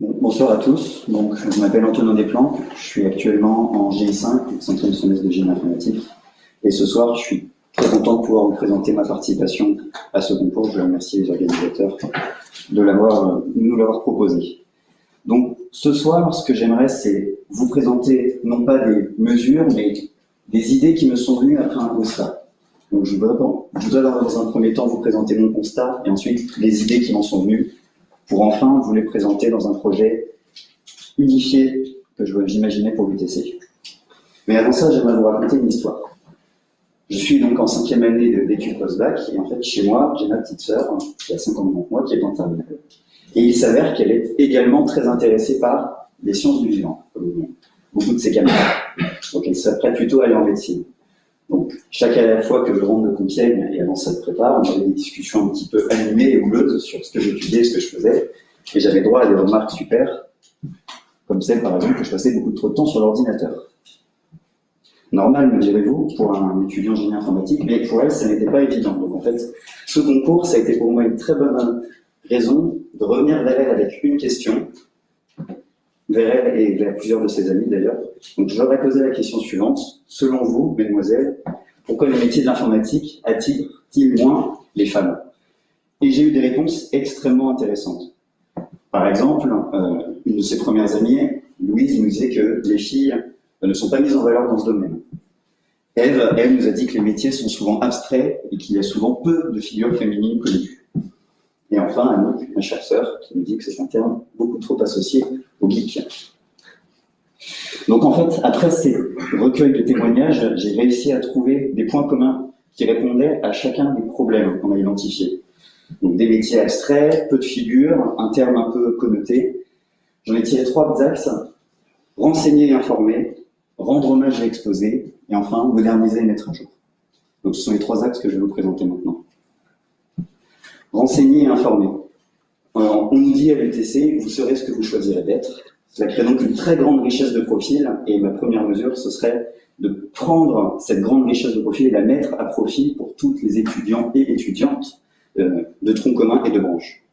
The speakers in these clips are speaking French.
Bonsoir à tous. Donc, je m'appelle Antonin Desplanques. Je suis actuellement en GI5, 5e semestre de génie informatique. Et ce soir, je suis très content de pouvoir vous présenter ma participation à ce concours. Je remercie les organisateurs de nous l'avoir proposé. Donc, ce soir, ce que j'aimerais, c'est vous présenter non pas des mesures, mais des idées qui me sont venues après un constat. Donc, je voudrais dans un premier temps vous présenter mon constat et ensuite les idées qui m'en sont venues, pour enfin vous les présenter dans un projet unifié que j'imaginais pour l'UTC. Mais avant ça, j'aimerais vous raconter une histoire. Je suis donc en 5e année d'études post-bac, et en fait, chez moi, j'ai ma petite sœur, qui a 5 ans de moi, qui est en terminale. Et il s'avère qu'elle est également très intéressée par les sciences du vivant, comme beaucoup de ses camarades. Donc elle s'apprête plutôt à aller en médecine. Donc, chaque fois que je rentre de Compiègne et avant cette prépa, on avait des discussions un petit peu animées et houleuses sur ce que j'étudiais, ce que je faisais, et j'avais droit à des remarques super, comme celle par exemple que je passais beaucoup trop de temps sur l'ordinateur. Normal, me direz-vous, pour un étudiant génie informatique, mais pour elle, ça n'était pas évident. Donc en fait, ce concours, ça a été pour moi une très bonne raison de revenir vers elle avec une question, vers elle et vers plusieurs de ses amis d'ailleurs. Donc je leur ai posé la question suivante. Selon vous, mesdemoiselles, pourquoi le métier de l'informatique attire-t-il moins les femmes? Et j'ai eu des réponses extrêmement intéressantes. Par exemple, une de ses premières amies, Louise, nous disait que les filles ne sont pas mises en valeur dans ce domaine. Ève, elle, nous a dit que les métiers sont souvent abstraits et qu'il y a souvent peu de figures féminines connues. Et enfin, Anouk, ma chère sœur, qui nous dit que c'est un terme beaucoup trop associé au geek. Donc en fait, après ces recueils de témoignages, j'ai réussi à trouver des points communs qui répondaient à chacun des problèmes qu'on a identifiés. Donc des métiers abstraits, peu de figures, un terme un peu connoté. J'en ai tiré 3 axes: renseigner et informer, rendre hommage et exposer, et enfin moderniser et mettre à jour. Donc ce sont les 3 axes que je vais vous présenter maintenant. Renseigner et informer. On nous dit à l'UTC, vous serez ce que vous choisirez d'être. Cela crée donc une très grande richesse de profil, et ma première mesure, ce serait de prendre cette grande richesse de profil et la mettre à profit pour toutes les étudiants et étudiantes de troncs communs et de branches.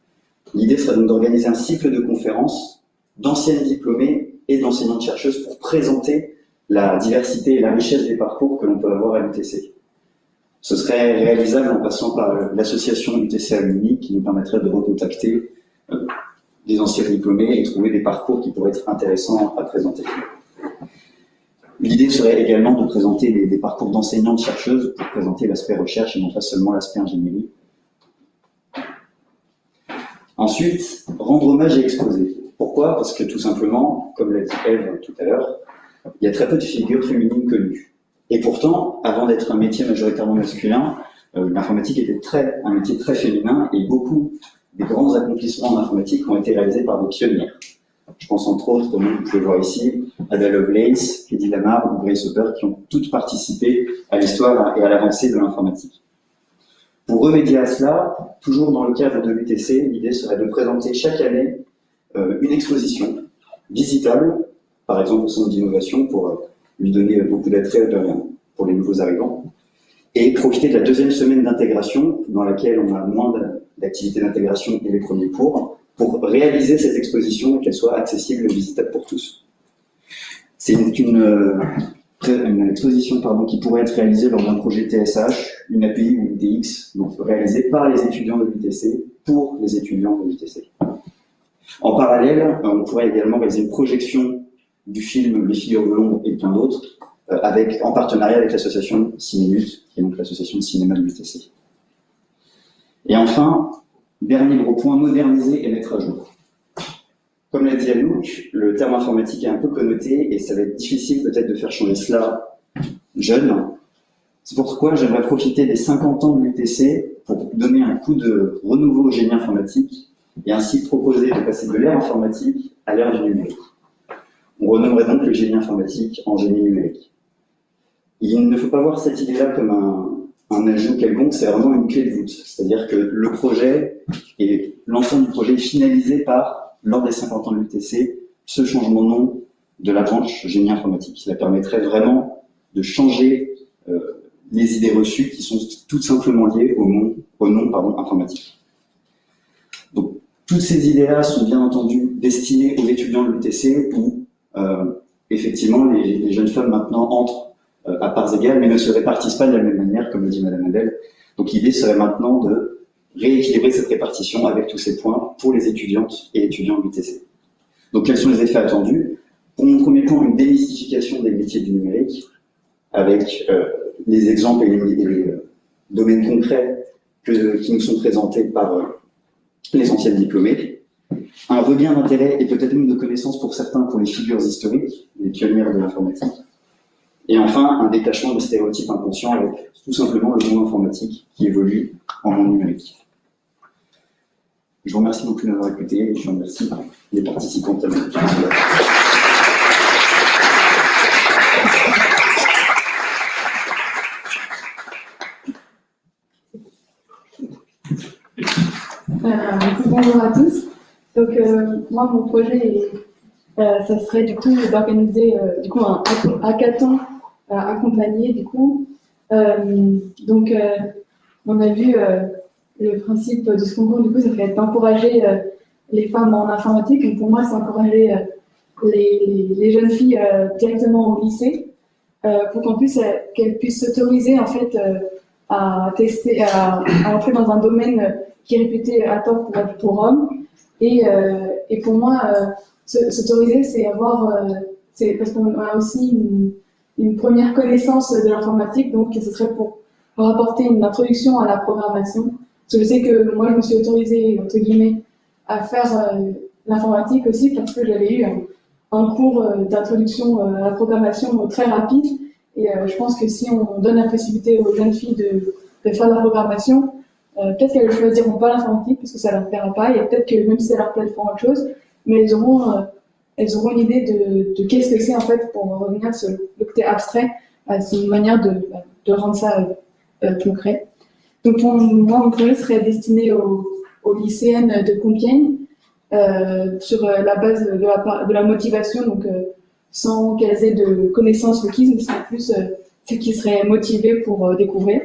L'idée serait donc d'organiser un cycle de conférences d'anciennes diplômées et d'enseignantes-chercheuses pour présenter la diversité et la richesse des parcours que l'on peut avoir à l'UTC. Ce serait réalisable en passant par l'association UTC Alumni qui nous permettrait de recontacter des anciens diplômés et trouver des parcours qui pourraient être intéressants à présenter. L'idée serait également de présenter des parcours d'enseignantes-chercheuses pour présenter l'aspect recherche et non pas seulement l'aspect ingénierie. Ensuite, rendre hommage et exposer. Pourquoi? Parce que tout simplement, comme l'a dit Ève tout à l'heure, il y a très peu de figures féminines connues. Et pourtant, avant d'être un métier majoritairement masculin, l'informatique était un métier très féminin et beaucoup des grands accomplissements en informatique ont été réalisés par des pionnières. Je pense entre autres, comme vous pouvez voir ici, Ada Lovelace, Hedy Lamarr ou Grace Hopper qui ont toutes participé à l'histoire et à l'avancée de l'informatique. Pour remédier à cela, toujours dans le cadre de l'UTC, l'idée serait de présenter chaque année une exposition visitable, par exemple au centre d'innovation pour lui donner beaucoup d'attrait pour les nouveaux arrivants, et profiter de la 2e semaine d'intégration dans laquelle on a moins d'activités d'intégration et les premiers cours pour réaliser cette exposition et qu'elle soit accessible et visitable pour tous. C'est une exposition qui pourrait être réalisée lors d'un projet TSH, une API ou une DX, donc réalisée par les étudiants de l'UTC pour les étudiants de l'UTC. En parallèle, on pourrait également réaliser une projection du film Les figures de l'ombre et plein d'autres, en partenariat avec l'association Cinémut, qui est donc l'association de cinéma de l'UTC. Et enfin, dernier gros point, moderniser et mettre à jour. Comme l'a dit Anouk, le terme informatique est un peu connoté et ça va être difficile peut-être de faire changer cela jeune. C'est pourquoi j'aimerais profiter des 50 ans de l'UTC pour donner un coup de renouveau au génie informatique et ainsi proposer de passer de l'ère informatique à l'ère du numérique. On renommerait donc le génie informatique en génie numérique. Il ne faut pas voir cette idée-là comme un ajout quelconque, c'est vraiment une clé de voûte. C'est-à-dire que le projet et l'ensemble du projet est finalisé par, lors des 50 ans de l'UTC, ce changement de nom de la branche génie informatique. Cela permettrait vraiment de changer les idées reçues qui sont tout simplement liées au nom informatique. Donc, Toutes ces idées-là sont bien entendu destinées aux étudiants de l'UTC où, effectivement, les jeunes femmes maintenant entrent à parts égales, mais ne se répartissent pas de la même manière, comme le dit Madame Adèle. Donc l'idée serait maintenant de rééquilibrer cette répartition avec tous ces points pour les étudiantes et étudiants de l'UTC. Donc quels sont les effets attendus? Pour mon premier point, une démystification des métiers du numérique, avec les exemples et les domaines concrets qui nous sont présentés par les anciennes diplômées. Un regain d'intérêt et peut-être même de connaissances pour certains pour les figures historiques, les pionnières de l'informatique. Et enfin, un détachement de stéréotypes inconscients avec tout simplement le monde informatique qui évolue en monde numérique. Je vous remercie beaucoup de m'avoir écouté et je remercie les participants de Bonjour à tous. Donc moi mon projet ça serait du coup d'organiser un hackathon accompagné du coup. Donc on a vu le principe de ce concours du coup ça serait d'encourager les femmes en informatique. Donc pour moi c'est encourager les jeunes filles directement au lycée pour qu'elles puissent s'autoriser en fait à tester, à entrer dans un domaine qui est réputé à tort pour être pour hommes. Et pour moi, s'autoriser, c'est avoir, c'est parce qu'on a aussi une première connaissance de l'informatique, donc ce serait pour apporter une introduction à la programmation. Parce que je sais que moi, je me suis autorisée, entre guillemets, à faire l'informatique aussi parce que j'avais eu un cours d'introduction à la programmation très rapide. Et je pense que si on donne la possibilité aux jeunes filles de faire de la programmation, peut-être qu'elles ne choisiront pas l'informatique parce que ça leur plaira pas, et peut-être que même si ça leur plaît, elles feront autre chose, mais elles auront une idée de qu'est-ce que c'est en fait pour revenir sur le côté abstrait. C'est une manière de rendre ça concret. Donc moi, mon projet serait destiné aux lycéennes de Compiègne sur la base de la motivation, donc sans qu'elles aient de connaissances requises, mais c'est plus ce qui serait motivé pour découvrir.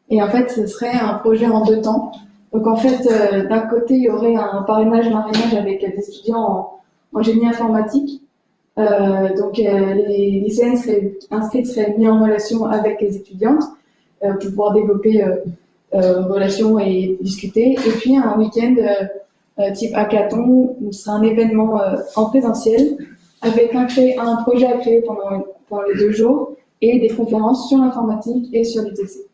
Et en fait, ce serait un projet en 2 temps. Donc en fait, d'un côté, il y aurait un parrainage-marrainage avec des étudiants en génie informatique. Donc les lycéennes seraient mis en relation avec les étudiantes pour pouvoir développer relations et discuter. Et puis un week-end type hackathon, où c'est un événement en présentiel avec un projet à créer pendant les 2 jours et des conférences sur l'informatique et sur l'UTC.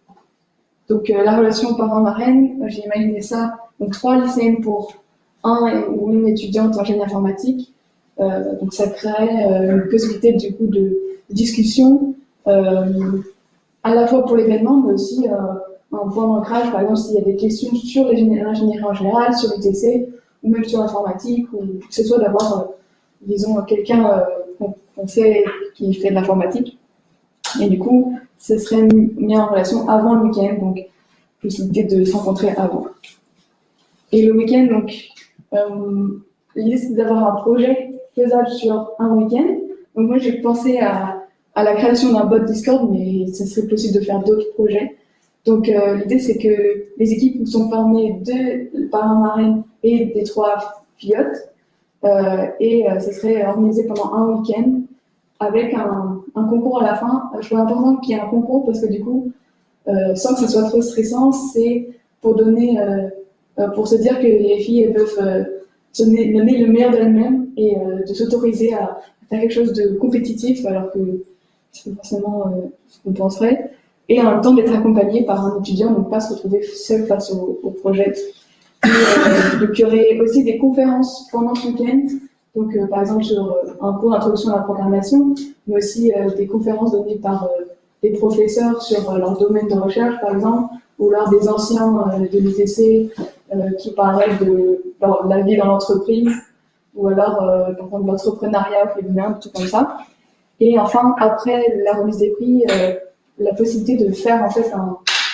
Donc la relation parent-marraine, j'ai imaginé ça, donc 3 lycéennes pour un ou une étudiante en génie informatique. Donc ça créerait une possibilité du coup de discussion à la fois pour l'événement, mais aussi un point d'ancrage, par exemple s'il y a des questions sur l'ingénierie en général, sur l'UTC, ou même sur l'informatique, ou que ce soit d'avoir, disons, quelqu'un qu'on sait qui fait de l'informatique. Et du coup, ce serait mis en relation avant le week-end, donc possibilité de se rencontrer avant. Et le week-end, donc, l'idée c'est d'avoir un projet faisable sur un week-end. Donc moi j'ai pensé à la création d'un bot Discord, mais ça serait possible de faire d'autres projets. Donc l'idée c'est que les équipes sont formées de parrains-marraines et des 3 fillottes, et ça serait organisé pendant un week-end avec un concours à la fin. Je trouve important qu'il y ait un concours parce que du coup, sans que ce soit trop stressant, c'est pour donner, pour se dire que les filles elles peuvent donner le meilleur d'elles-mêmes et de s'autoriser à faire quelque chose de compétitif alors que c'est pas forcément ce qu'on penserait. Et en même temps d'être accompagné par un étudiant, donc pas se retrouver seul face au projet. Et, donc il y aurait aussi des conférences pendant ce week-end. Donc, par exemple, sur un cours d'introduction à la programmation, mais aussi des conférences données par des professeurs sur leur domaine de recherche, par exemple, ou lors des anciens de l'UTC qui parlaient de la vie dans l'entreprise, ou alors, par exemple, l'entrepreneuriat féminin, tout comme ça. Et enfin, après la remise des prix, la possibilité de faire en fait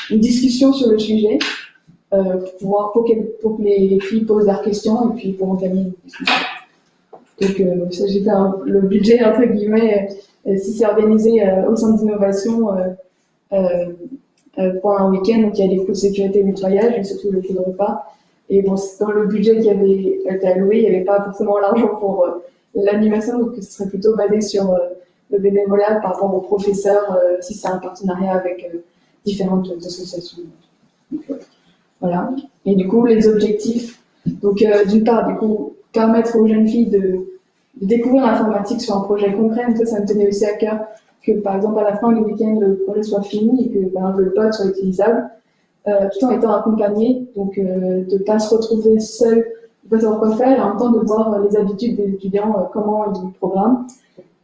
une discussion sur le sujet pour que les filles posent leurs questions et puis pour entamer une discussion. Donc, ça, j'ai fait le budget, entre guillemets, si c'est organisé au centre d'innovation pour un week-end, donc il y a les coûts de sécurité et nettoyage, et surtout le coût de repas. Et bon, dans le budget qui avait été alloué, il n'y avait pas forcément l'argent pour l'animation, donc ce serait plutôt basé sur le bénévolat par rapport aux professeurs, si c'est un partenariat avec différentes associations. Donc, voilà. Et du coup, les objectifs, donc d'une part, du coup, permettre aux jeunes filles de découvrir l'informatique sur un projet concret. Donc ça me tenait aussi à cœur que, par exemple, à la fin du week-end, le projet soit fini et que, par exemple, le code soit utilisable, tout en étant accompagné. Donc, de ne pas se retrouver seul, de ne pas savoir quoi faire, et en même temps de voir les habitudes des étudiants, comment ils programment.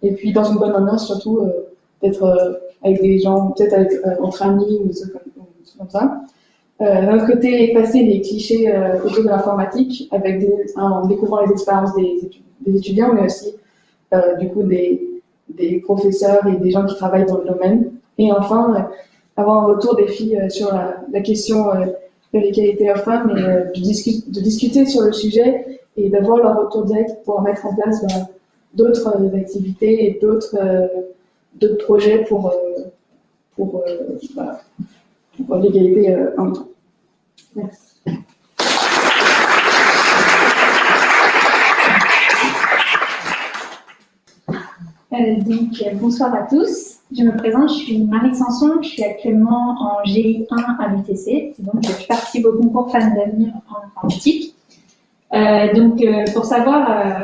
Et puis, dans une bonne ambiance, surtout, d'être avec des gens, peut-être entre amis ou des trucs comme ça. D'un autre côté, effacer les clichés autour de l'informatique en découvrant les expériences des étudiants, mais aussi du coup des professeurs et des gens qui travaillent dans le domaine. Et enfin, avoir un retour des filles sur la question de l'égalité hommes-femmes et de discuter sur le sujet et d'avoir leur retour direct pour mettre en place d'autres activités et d'autres projets pour l'égalité homme-femme. Merci. Bonsoir à tous. Je me présente, je suis Marie Sanson, je suis actuellement en GI 1 à l'UTC, donc je participe au concours Femmes d'avenir en informatique. Pour savoir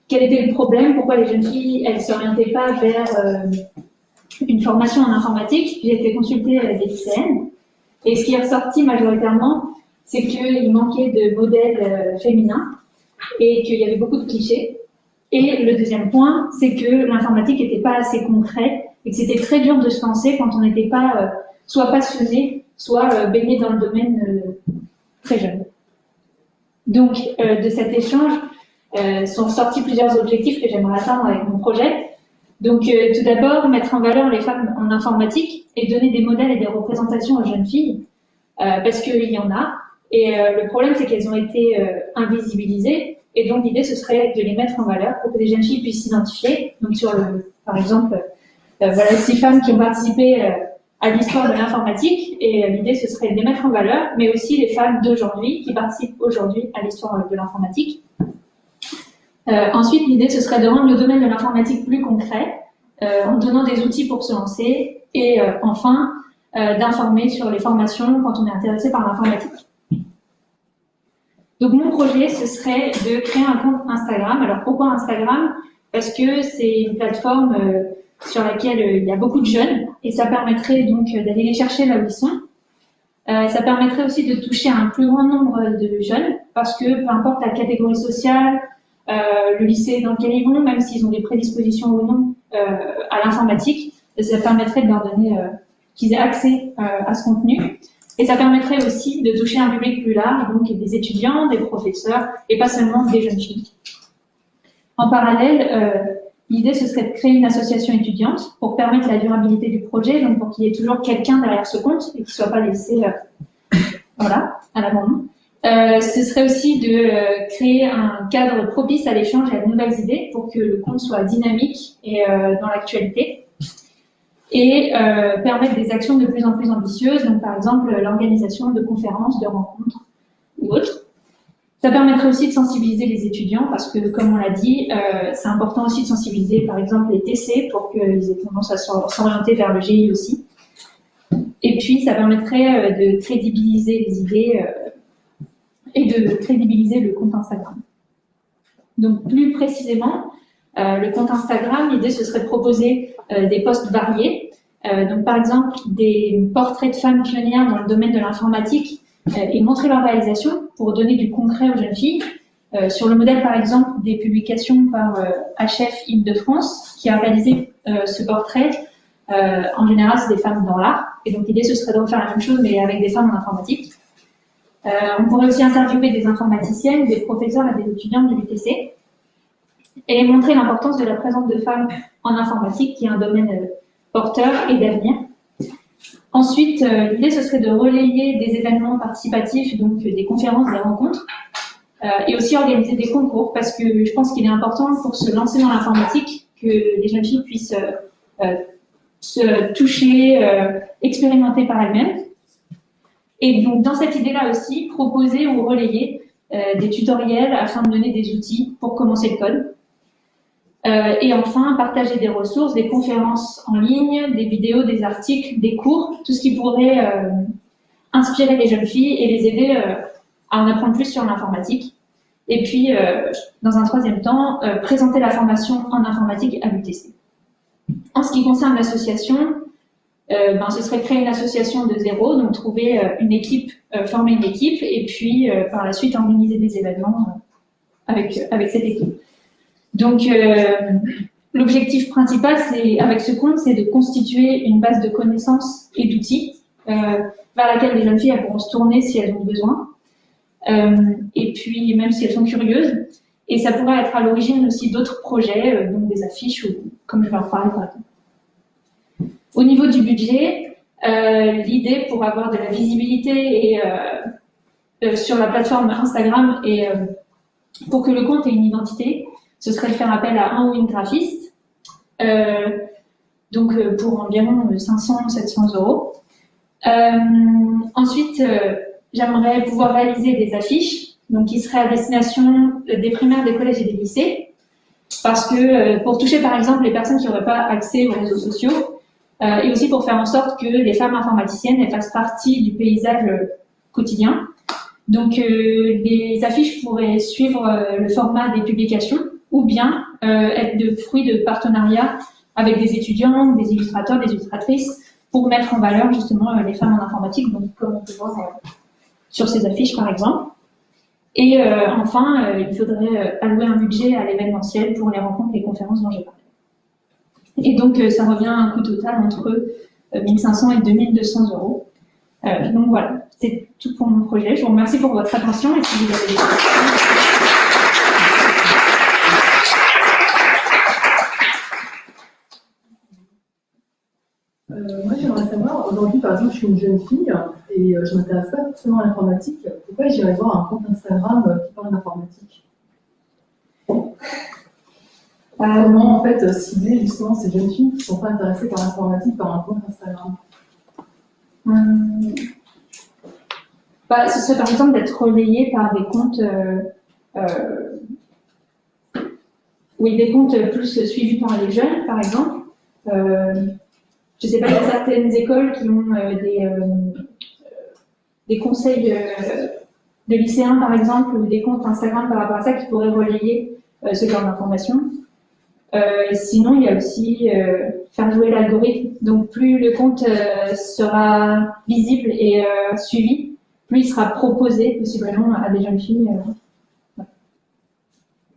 quel était le problème, pourquoi les jeunes filles elles s'orientaient pas vers une formation en informatique, j'ai été consultée des lycéennes. Et ce qui est ressorti majoritairement, c'est qu'il manquait de modèles féminins et qu'il y avait beaucoup de clichés. Et le deuxième point, c'est que l'informatique n'était pas assez concret et que c'était très dur de se lancer quand on n'était pas soit passionné, soit baigné dans le domaine très jeune. Donc, de cet échange sont ressortis plusieurs objectifs que j'aimerais atteindre avec mon projet. Donc, tout d'abord, mettre en valeur les femmes en informatique et donner des modèles et des représentations aux jeunes filles, parce qu'il y en a. Et le problème, c'est qu'elles ont été invisibilisées. Et donc, l'idée, ce serait de les mettre en valeur pour que les jeunes filles puissent s'identifier. Donc, par exemple, voilà 6 femmes qui ont participé à l'histoire de l'informatique. Et l'idée, ce serait de les mettre en valeur, mais aussi les femmes d'aujourd'hui qui participent aujourd'hui à l'histoire de l'informatique. Ensuite, l'idée, ce serait de rendre le domaine de l'informatique plus concret, en donnant des outils pour se lancer, et enfin, d'informer sur les formations quand on est intéressé par l'informatique. Donc, mon projet, ce serait de créer un compte Instagram. Alors, pourquoi Instagram? Parce que c'est une plateforme sur laquelle il y a beaucoup de jeunes, et ça permettrait donc d'aller les chercher là où ils sont. Ça permettrait aussi de toucher un plus grand nombre de jeunes, parce que peu importe la catégorie sociale, le lycée dans lequel ils vont, même s'ils ont des prédispositions ou non à l'informatique, ça permettrait de leur donner qu'ils aient accès à ce contenu. Et ça permettrait aussi de toucher un public plus large, donc des étudiants, des professeurs, et pas seulement des jeunes filles. En parallèle, l'idée, ce serait de créer une association étudiante pour permettre la durabilité du projet, donc pour qu'il y ait toujours quelqu'un derrière ce compte et qu'il ne soit pas laissé à l'abandon. Ce serait aussi de créer un cadre propice à l'échange et à de nouvelles idées pour que le compte soit dynamique et dans l'actualité. Et permettre des actions de plus en plus ambitieuses, donc par exemple l'organisation de conférences, de rencontres ou autres. Ça permettrait aussi de sensibiliser les étudiants parce que, comme on l'a dit, c'est important aussi de sensibiliser par exemple les TC pour qu'ils aient tendance à s'orienter vers le GI aussi. Et puis ça permettrait de crédibiliser les idées et de crédibiliser le compte Instagram. Donc plus précisément, le compte Instagram, l'idée ce serait de proposer des posts variés. Donc par exemple des portraits de femmes pionnières dans le domaine de l'informatique et montrer leur réalisation pour donner du concret aux jeunes filles. Sur le modèle par exemple des publications par HF Île-de-France qui a réalisé ce portrait. En général c'est des femmes dans l'art et donc l'idée ce serait de refaire la même chose mais avec des femmes en informatique. On pourrait aussi interviewer des informaticiennes, des professeurs et des étudiants de l'UTC et montrer l'importance de la présence de femmes en informatique, qui est un domaine porteur et d'avenir. Ensuite, l'idée, ce serait de relayer des événements participatifs, donc des conférences, des rencontres, et aussi organiser des concours, parce que je pense qu'il est important pour se lancer dans l'informatique que les jeunes filles puissent se toucher, expérimenter par elles-mêmes. Et donc, dans cette idée-là aussi, proposer ou relayer des tutoriels afin de donner des outils pour commencer le code. Et enfin, partager des ressources, des conférences en ligne, des vidéos, des articles, des cours, tout ce qui pourrait inspirer les jeunes filles et les aider à en apprendre plus sur l'informatique. Et puis, dans un troisième temps, présenter la formation en informatique à l'UTC. En ce qui concerne l'association, ce serait créer une association de zéro, donc trouver une équipe, former une équipe, et puis par la suite organiser des événements avec cette équipe. Donc, l'objectif principal, avec ce compte, c'est de constituer une base de connaissances et d'outils vers laquelle les jeunes filles elles pourront se tourner si elles ont besoin, et puis même si elles sont curieuses. Et ça pourrait être à l'origine aussi d'autres projets, donc des affiches, ou comme je vais en reparler par exemple. Au niveau du budget, l'idée pour avoir de la visibilité et sur la plateforme Instagram et pour que le compte ait une identité, ce serait de faire appel à un ou une graphiste, donc pour environ 500-700 euros. Ensuite, j'aimerais pouvoir réaliser des affiches, donc qui seraient à destination des primaires, des collèges et des lycées, parce que pour toucher par exemple les personnes qui n'auraient pas accès aux réseaux sociaux, et aussi pour faire en sorte que les femmes informaticiennes elles fassent partie du paysage quotidien. Donc les affiches pourraient suivre le format des publications ou bien être de fruits de partenariats avec des étudiants, des illustrateurs, des illustratrices pour mettre en valeur justement les femmes en informatique, donc comme on peut voir sur ces affiches par exemple. Et enfin, il faudrait allouer un budget à l'événementiel pour les rencontres et les conférences dont j'ai parlé. Et donc, ça revient à un coût total entre 1500 et 2200 euros. Donc voilà, c'est tout pour mon projet. Je vous remercie pour votre attention et si vous avez des questions. Moi, j'aimerais savoir, aujourd'hui, par exemple, je suis une jeune fille et je ne m'intéresse pas forcément à l'informatique. Pourquoi j'irais voir un compte Instagram qui parle d'informatique? Comment, en fait, cibler justement ces jeunes filles qui ne sont pas intéressées par l'informatique par un compte Instagram? Ce serait par exemple d'être relayé par des comptes, des comptes plus suivis par les jeunes, par exemple. Je ne sais pas, il y a certaines écoles qui ont des conseils de lycéens, par exemple, ou des comptes Instagram par rapport à ça qui pourraient relayer ce genre d'informations. Sinon, il y a aussi faire jouer l'algorithme. Donc, plus le compte sera visible et suivi, plus il sera proposé possiblement à des jeunes filles.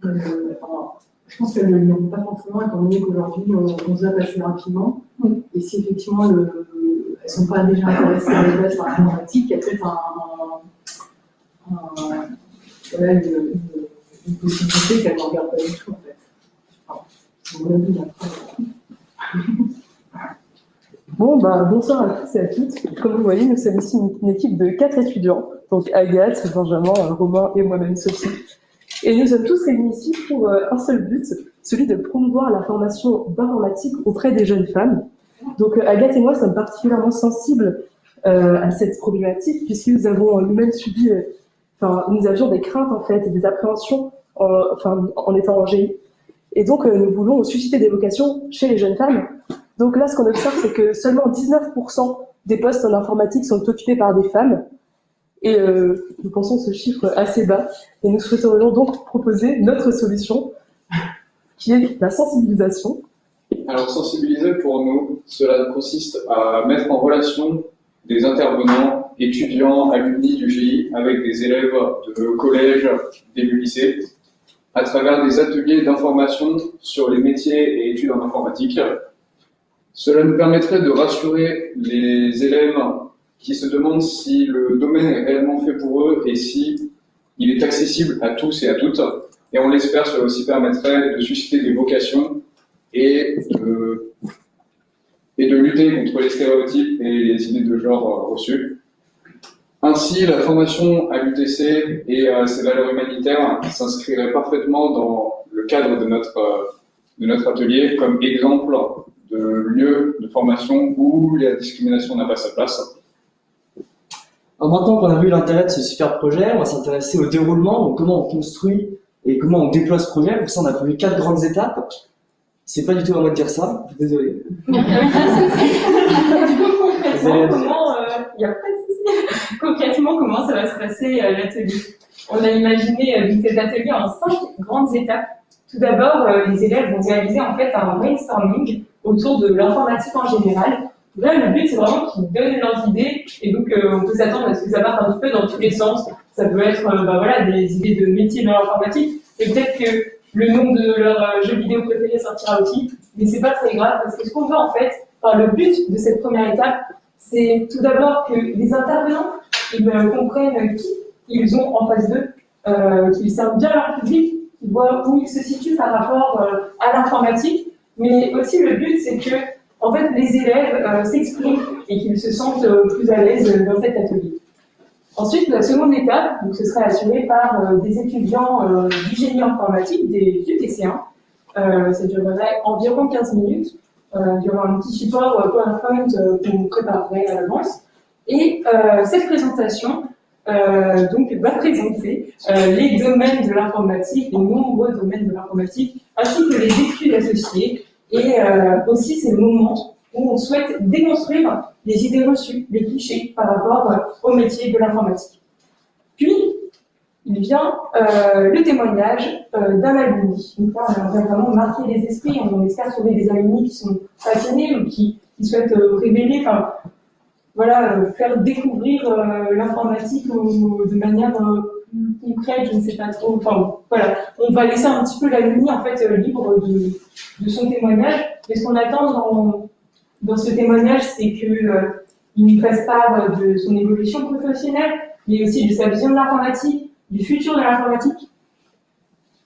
Je pense qu'elles ne l'ont pas forcément, étant donné qu'aujourd'hui, on zappe assez rapidement. Oui. Et si effectivement, elles ne sont pas déjà intéressées à la base par l'informatique, il y a peut-être une possibilité qu'elles ne regardent pas du tout, en fait. Bon, bonsoir à tous et à toutes. Comme vous voyez, nous sommes ici une équipe de 4 étudiants, donc Agathe, Benjamin, Romain et moi-même Sophie. Et nous sommes tous réunis ici pour un seul but, celui de promouvoir la formation d'informatique auprès des jeunes femmes. Donc Agathe et moi sommes particulièrement sensibles à cette problématique, puisque nous avons nous-mêmes subi, nous avions des craintes en fait, et des appréhensions en étant en GI. Et donc, nous voulons susciter des vocations chez les jeunes femmes. Donc là, ce qu'on observe, c'est que seulement 19% des postes en informatique sont occupés par des femmes. Et nous pensons ce chiffre assez bas. Et nous souhaiterions donc proposer notre solution, qui est la sensibilisation. Alors, sensibiliser, pour nous, cela consiste à mettre en relation des intervenants, étudiants, alumni du GI, avec des élèves de collège, des lycées, à travers des ateliers d'information sur les métiers et études en informatique. Cela nous permettrait de rassurer les élèves qui se demandent si le domaine est réellement fait pour eux et si il est accessible à tous et à toutes. Et on l'espère, cela aussi permettrait de susciter des vocations et de lutter contre les stéréotypes et les idées de genre reçues. Ainsi, la formation à l'UTC et à ses valeurs humanitaires s'inscrirait parfaitement dans le cadre de notre atelier comme exemple de lieu de formation où la discrimination n'a pas sa place. Alors maintenant qu'on a vu l'intérêt de ce super projet, on va s'intéresser au déroulement, donc comment on construit et comment on déploie ce projet. Pour ça, on a prévu 4 grandes étapes. C'est pas du tout à moi de dire ça, désolé. Du coup, concrètement, comment ça va se passer l'atelier? On a imaginé cet atelier en 5 grandes étapes. Tout d'abord, les élèves vont réaliser en fait un brainstorming autour de l'informatique en général. Là, le but, c'est vraiment qu'ils donnent leurs idées, et donc on peut s'attendre à ce que ça parte un petit peu dans tous les sens. Ça peut être des idées de métier dans l'informatique, et peut-être que le nom de leur jeu vidéo préféré sortira aussi, mais c'est pas très grave, parce que ce qu'on veut en fait, le but de cette première étape, c'est tout d'abord que les intervenants ils comprennent qui ils ont en face d'eux, qu'ils servent bien leur public, qu'ils voient où ils se situent par rapport à l'informatique, mais aussi le but, c'est que en fait, les élèves s'expriment et qu'ils se sentent plus à l'aise dans cet atelier. Ensuite, la seconde étape, donc, ce serait assurée par des étudiants du génie informatique, des UTC1. Ça durerait environ 15 minutes. Il y aura un petit support PowerPoint qu'on préparerait à l'avance. Et cette présentation va présenter les domaines de l'informatique, les nombreux domaines de l'informatique, ainsi que les études associées. Et aussi, c'est le moment où on souhaite déconstruire les idées reçues, les clichés par rapport au métier de l'informatique. Puis, il vient le témoignage d'un alumni. Donc là, on va vraiment marquer les esprits. On espère trouver des alumni qui sont passionnés ou qui souhaitent révéler, faire découvrir l'informatique de manière concrète, je ne sais pas trop. On va laisser un petit peu l'alumni en fait libre de son témoignage. Mais ce qu'on attend dans ce témoignage, c'est qu'il nous fasse part de son évolution professionnelle, mais aussi de sa vision de l'informatique, du futur de l'informatique.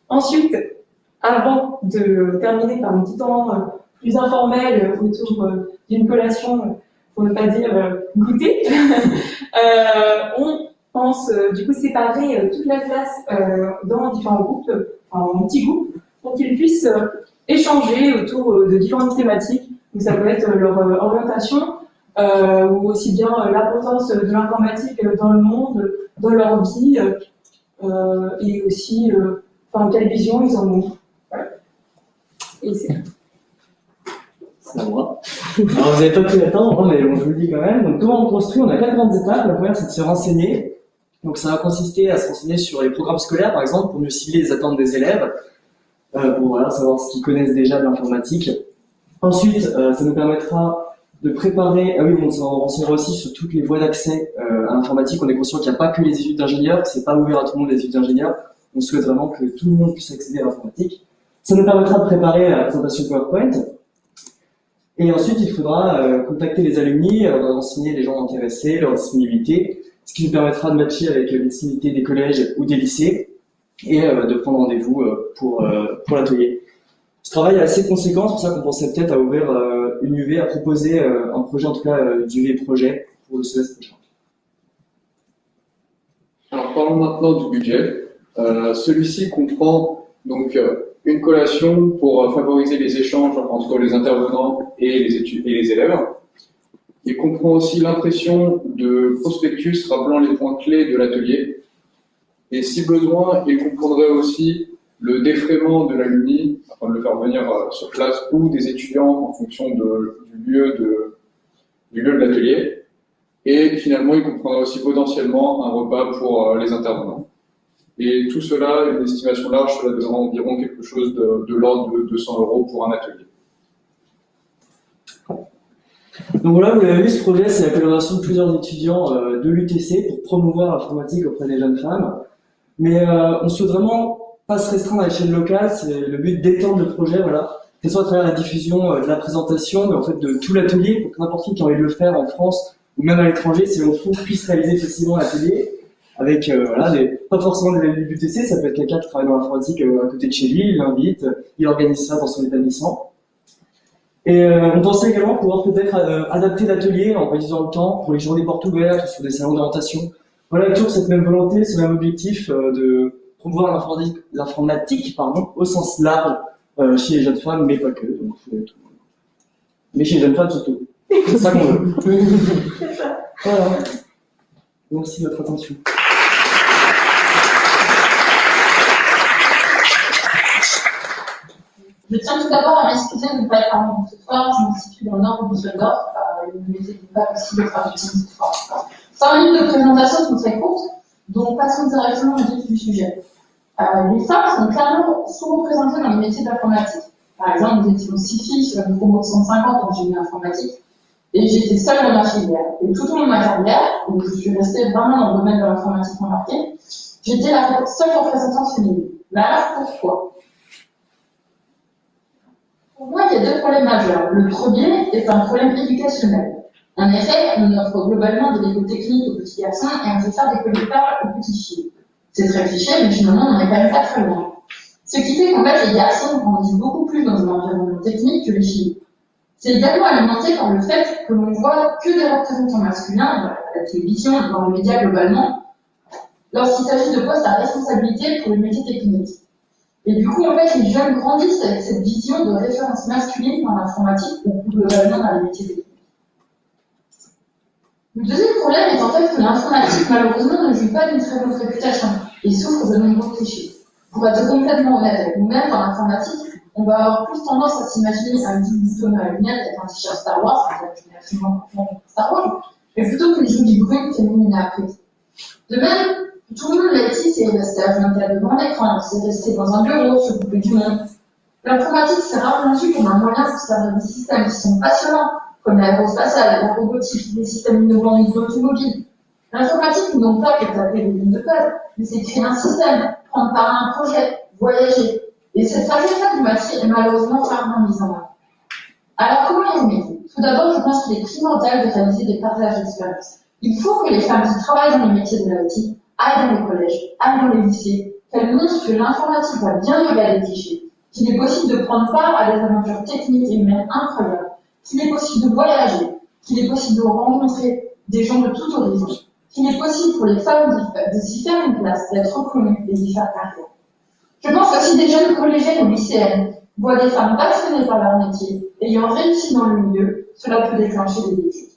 Ensuite, avant de terminer par un petit temps plus informel autour d'une collation, pour ne pas dire goûter, on pense du coup séparer toute la classe dans différents groupes, en petits groupes, pour qu'ils puissent échanger autour de différentes thématiques. Donc ça peut être leur orientation, ou aussi bien l'importance de l'informatique dans le monde, dans leur vie, et aussi quelle vision ils en ont. Voilà. Et c'est à moi. Alors vous n'avez pas pu l'attendre, mais bon, je vous le dis quand même. Donc comment on construit? On a 4 grandes étapes. La première, c'est de se renseigner. Donc ça va consister à se renseigner sur les programmes scolaires, par exemple, pour mieux cibler les attentes des élèves, pour savoir ce qu'ils connaissent déjà de l'informatique. Ensuite, ça nous permettra de préparer. On se renseignera aussi sur toutes les voies d'accès à l'informatique. On est conscient qu'il n'y a pas que les études d'ingénieurs, que c'est pas ouvert à tout le monde les études d'ingénieurs. On souhaite vraiment que tout le monde puisse accéder à l'informatique. Ça nous permettra de préparer la présentation PowerPoint. Et ensuite, il faudra contacter les alumni, renseigner les gens intéressés, leur disponibilité, ce qui nous permettra de matcher avec les disponibilités des collèges ou des lycées et de prendre rendez-vous pour l'atelier. Ce travail est assez conséquent, c'est pour ça qu'on pensait peut-être à ouvrir une UV, à proposer un projet, en tout cas d'UV projet pour le semestre prochain. Alors parlons maintenant du budget. Celui-ci comprend donc une collation pour favoriser les échanges entre les intervenants et les élèves. Il comprend aussi l'impression de prospectus rappelant les points clés de l'atelier. Et si besoin, il comprendrait aussi le défraiement de l'alumni, afin de le faire venir sur place, ou des étudiants en fonction du lieu de l'atelier. Et finalement, il comprendrait aussi potentiellement un repas pour les intervenants. Et tout cela, une estimation large, cela donnera environ quelque chose de l'ordre de 200 € pour un atelier. Donc voilà, vous l'avez vu, ce projet, c'est la collaboration de plusieurs étudiants de l'UTC pour promouvoir l'informatique auprès des jeunes femmes. Mais on souhaite vraiment pas se restreindre à l'échelle locale, c'est le but d'étendre le projet, voilà. Que ce soit à travers la diffusion de la présentation, mais en fait de tout l'atelier, pour que n'importe qui ait envie de le faire en France ou même à l'étranger, si l'on trouve, puisse réaliser facilement l'atelier. Avec pas forcément des élèves du UTC, ça peut être quelqu'un qui travaille dans l'informatique à côté de chez lui, il l'invite, il organise ça dans son établissement. Et on pensait également pouvoir peut-être adapter l'atelier en réduisant le temps pour les journées portes ouvertes ou sur des salons d'orientation. Voilà, toujours cette même volonté, ce même objectif de promouvoir l'informatique au sens large chez les jeunes femmes, mais pas que. Donc, mais chez les jeunes femmes surtout. C'est ça qu'on veut. Voilà. Merci de votre attention. Je tiens tout d'abord à m'excuser de ne pas être parmi ce soir. Je me situe dans le nord de Düsseldorf. Il ne m'était pas possible de faire cette fois. 5 minutes de présentation sont très courtes, donc passons directement au vif du sujet. Les femmes sont clairement sous-représentées dans les métiers de l'informatique. Par exemple, nous étions 6 filles sur une promo de 150 en génie informatique, et j'étais seule dans ma filière. Et tout au long de ma carrière, où je suis restée vraiment dans le domaine de l'informatique embarquée, j'étais la seule représentante féminine. Mais alors pourquoi ? Pour moi, il y a 2 problèmes majeurs. Le premier est un problème éducationnel. En effet, on offre globalement des écoles techniques aux petits garçons et on fait faire des collecteurs aux petites filles. C'est très cliché, mais finalement, on n'est quand même pas très loin. Ce qui fait qu'en fait, les garçons grandissent beaucoup plus dans un environnement technique que les filles. C'est également alimenté par le fait que l'on voit que des représentants masculins à la télévision, dans les médias globalement, lorsqu'il s'agit de postes à responsabilité pour les métiers techniques. Et du coup, en fait, les jeunes grandissent avec cette vision de référence masculine dans l'informatique ou plus globalement dans les métiers techniques. Le deuxième problème est en fait que l'informatique, malheureusement, ne joue pas d'une très bonne réputation et souffre de nombreux clichés. Pour être complètement honnête avec nous-mêmes, dans l'informatique, on va avoir plus tendance à s'imaginer un petit bouton à la lunette avec un t-shirt Star Wars, je n'ai absolument pas Star Wars, mais plutôt qu'une joue du brune féminine à apprécier. De même, tout le monde l'a dit, c'est resté à 24 devant l'écran, c'est resté dans un bureau, s'occuper du monde. L'informatique s'est rarement vue comme un moyen pour servir des systèmes qui sont passionnants, comme l'aérospatiale, la robotique, les systèmes innovants de l'automobile. L'informatique n'est donc pas que taper des lignes de code, mais c'est créer un système, prendre part à un projet, voyager. Et cette facette du métier est malheureusement rarement mise en œuvre. Alors comment y remédier ? Tout d'abord, je pense qu'il est primordial de réaliser des partages d'expérience. Il faut que les femmes qui travaillent dans les métiers de l'IT aillent dans les collèges, aillent dans les lycées, qu'elles montrent que l'informatique va bien au-delà des clichés, qu'il est possible de prendre part à des aventures techniques et humaines incroyables, qu'il est possible de voyager, qu'il est possible de rencontrer des gens de tout horizon, qu'il est possible pour les femmes de s'y faire une place, d'être reconnues et d'y faire carrière. Je pense que si des jeunes collégiennes ou lycéennes voient des femmes passionnées par leur métier, ayant réussi dans le milieu, cela peut déclencher des déclics.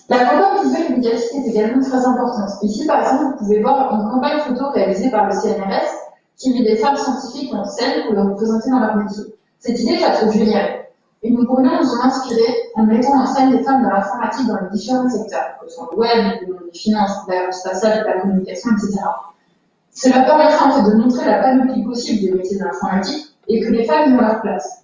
La campagne visuelle médiatique est également très importante. Ici, par exemple, vous pouvez voir une campagne photo réalisée par le CNRS qui met des femmes scientifiques en scène pour les représenter dans leur métier. Cette idée, je la trouve géniale. Et nous pourrions nous en inspirer en mettant en scène des femmes de l'informatique dans les différents secteurs, que ce soit le web, les finances, l'aérospatiale, la communication, etc. Cela permettra en fait de montrer la panoplie possible des métiers de l'informatique et que les femmes ont leur place.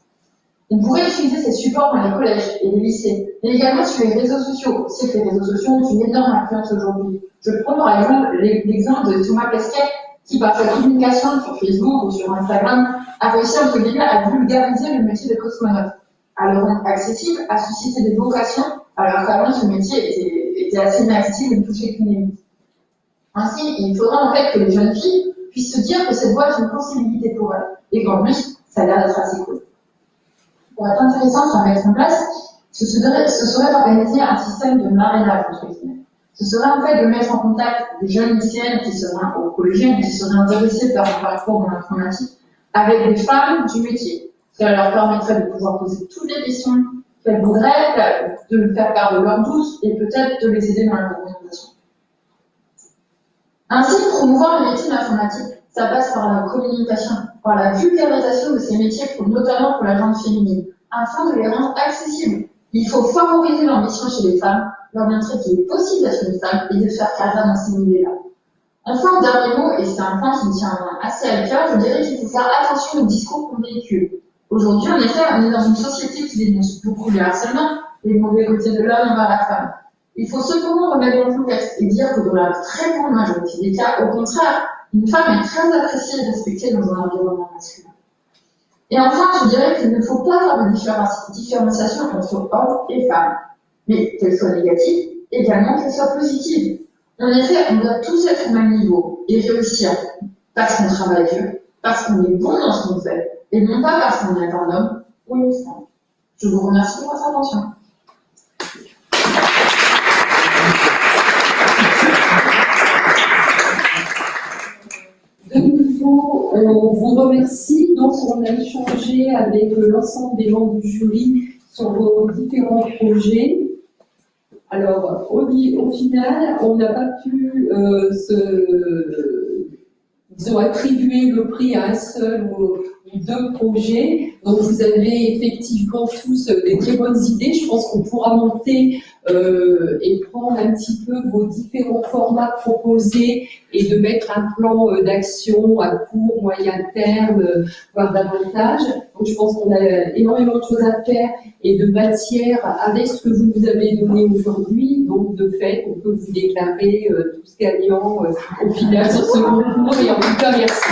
On pourrait utiliser ces supports dans les collèges et les lycées, mais également sur les réseaux sociaux. On sait que les réseaux sociaux ont une énorme influence aujourd'hui. Je prends par exemple l'exemple de Thomas Pesquet, qui par sa communication sur Facebook ou sur Instagram a réussi entre guillemets à vulgariser le métier de cosmonaute, à le rendre accessible, à susciter des vocations, alors qu'avant ce métier était assez inaccessible et ne touchait qu'une élite. Ainsi, il faudra en fait que les jeunes filles puissent se dire que cette voie est une possibilité pour elles, et qu'en plus, ça a l'air d'être assez cool. Pour être intéressant à mettre en place, ce serait d'organiser un système de marrainage, entre guillemets. Ce serait en fait de mettre en contact des jeunes lycéennes qui seraient, ou collégiennes qui seraient intéressées par un parcours dans l'informatique avec des femmes du métier. Cela leur permettrait de pouvoir poser toutes les questions qu'elles voudraient, de faire part de leurs doutes et peut-être de les aider dans la représentation. Ainsi, promouvoir le métier d'informatique, ça passe par la communication, par la vulgarisation de ces métiers, notamment pour la gente féminine, afin de les rendre accessibles. Il faut favoriser l'ambition chez les femmes, leur montrer qu'il est possible d'être une femme et de faire carrière dans ces milieux-là. Enfin, dernier mot, et c'est un point qui me tient assez à cœur, je dirais qu'il faut faire attention au discours qu'on véhicule. Aujourd'hui, en effet, on est dans une société qui dénonce beaucoup le harcèlement, les mauvais côtés de l'homme envers la femme. Il faut cependant remettre dans le contexte et dire que dans la très grande majorité des cas, au contraire, une femme est très appréciée et respectée dans un environnement masculin. Et enfin, je dirais qu'il ne faut pas faire de différenciation entre hommes et femmes, mais qu'elle soit négative, également qu'elle soit positive. En effet, on doit tous être au même niveau et réussir parce qu'on travaille dur, parce qu'on est bon dans ce qu'on fait, et non pas parce qu'on est un homme ou une femme. Je vous remercie pour votre attention. De nouveau, on vous remercie. Donc, on a échangé avec l'ensemble des membres du jury sur vos différents projets. Alors, au final, on n'a pas pu disons, attribuer le prix à un seul ou deux projets. Donc, vous avez effectivement tous des très bonnes idées. Je pense qu'on pourra monter et prendre un petit peu vos différents formats proposés et de mettre un plan d'action à court, moyen terme, voire davantage. Donc, je pense qu'on a énormément de choses à faire et de matière avec ce que vous nous avez donné aujourd'hui. Donc, de fait, on peut vous déclarer tous gagnants au final sur ce concours. Et en tout cas, merci.